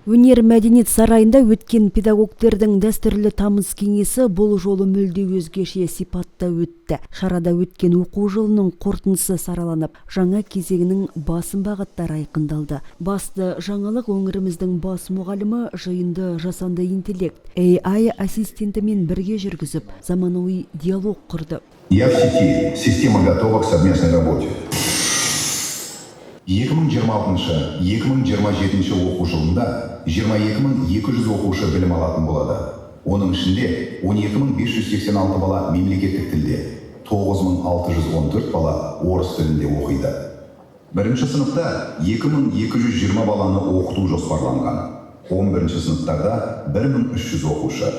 Өнер мәдениет сарайында өткен педагогтердің дәстүрлі тамыз кеңесі бұл жолы мүлде өзгеше сипатта өтті. Шарада өткен оқу жылының қорытындысы сараланып, жаңа кезеңнің басым бағыттары айқындалды. Басты жаңалық өңіріміздің бас мұғалімі жиынды жасанды интеллект, AI ассистентімен бірге жүргізіп, заманауи диалог құрды. Я в сети. Система готова к совместной работе. 2026-2027 оқу жылында 22.200 оқушы білім алатын болады. Оның ішінде 12.586 бала мемлекеттік тілде, 9.614 бала орыс тілінде оқиды. Бірінші сыныпта 2.220 баланы оқыту жоспарланған. 11-ші сыныптарда 1.300 оқушы.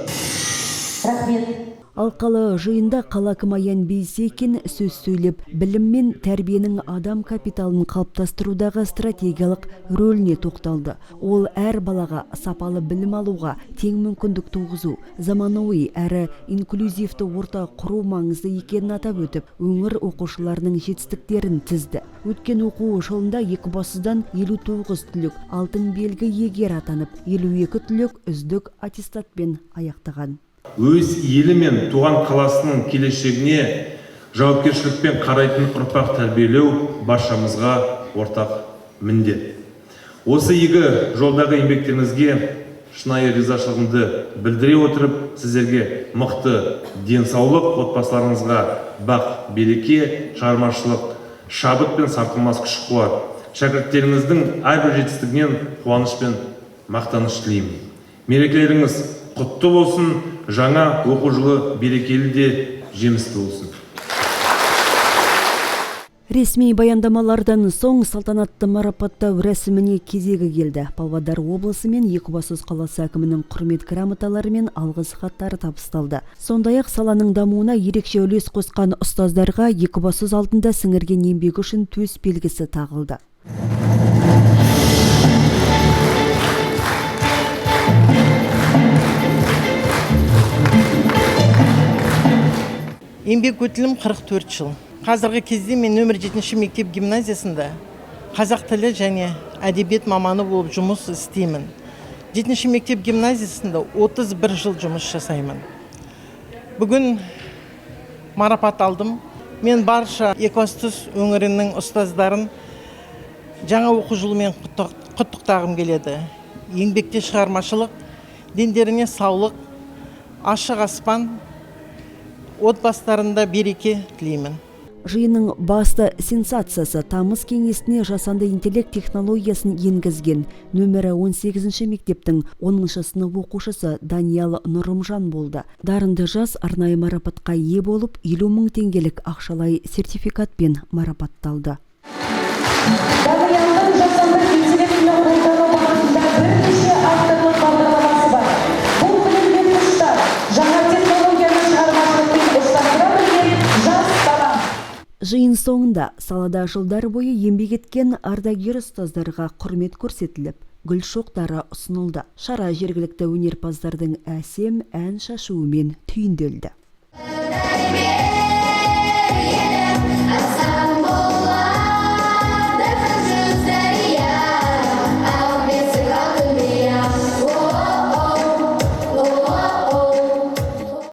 Рахмет. Алқалы жиында қала әкімі Аян Бейсекин сөз сөйлеп, білім мен тәрбиенің адам капиталын қалыптастырудағы стратегиялық рөліне тоқталды. Ол әр балаға сапалы білім алуға тең мүмкіндік туғызу, заманауи әрі инклюзивті орта құру маңызды екенін атап өтіп, өңір оқушыларының жетістіктерін тізді. Өткен оқу жылында Екібастұздан 59 түлек алтын белгі иегері атанып, 52 түлек үздік аттестатпен аяқтаған. Өз елі мен туған қаласының келешегіне жауапкершілікпен қарайтын ұрпақ тәрбиелеу баршамызға ортақ міндет. Осы игі жолдағы еңбектеріңізге шынайы ризашылығымды білдіре отырып, сіздерге мықты денсаулық, отбасыларыңызға бақ, береке, шығармашылық, шабыт пен сарқылмас күш қуат. Шәкірттеріңіздің әрбір жетістігінен қуаныш пен мақтаныш тілеймін. Мерекелеріңіз құтты болсын, жаңа оқу жылы берекелі де жемісті болсын. Ресми баяндамалардан соң салтанатты марапаттау рәсіміне кезегі келді. Павлодар облысы мен Екібастұз қаласы әкімінің құрмет грамоталары мен алғыс хаттары табысталды. Сондай-ақ саланың дамуына ерекше үлес қосқан ұстаздарға Екібастұз алдында сіңірген еңбегі үшін төс белгісі тағылды. Еңбек өтілім 44 жыл. Қазіргі кезде мен нөмір 7-ші мектеп гимназиясында қазақ тілі және әдебиет маманы болып жұмыс істеймін. 7-ші мектеп гимназиясында 31 жыл жұмыс жасаймын. Бүгін марапат алдым. Мен барша Екібастұз өңірінің ұстаздарын жаңа оқу жылымен құттықтағым келеді. Еңбекте шығармашылық, дендеріне саулық, ашық аспан, отбасыларында береке тілеймін. Жиынның басты сенсациясы тамыз кеңесіне жасанды интеллект технологиясын енгізген нөмірі 18-ші мектептің 10-шы сынып оқушысы Даниял Нұрымжан болды. Дарынды жас арнайы марапатқа ие болып, 50 000 теңгелік ақшалай сертификатпен марапатталды. Даниялдың жасанды интеллектіні қолдану бағытында бірнеше авторлық бағдарламасы бар. Бұл білімдер күштар, жаңа технологияны шығармашылықпен ұштастыра білген жас талант. Жиын соңында салада жылдар бойы еңбек еткен ардагер ұстаздарға құрмет көрсетіліп, гүл шоқтары ұсынылды. Шара жергілікті өнерпаздардың әсем ән шашуымен түйінделді.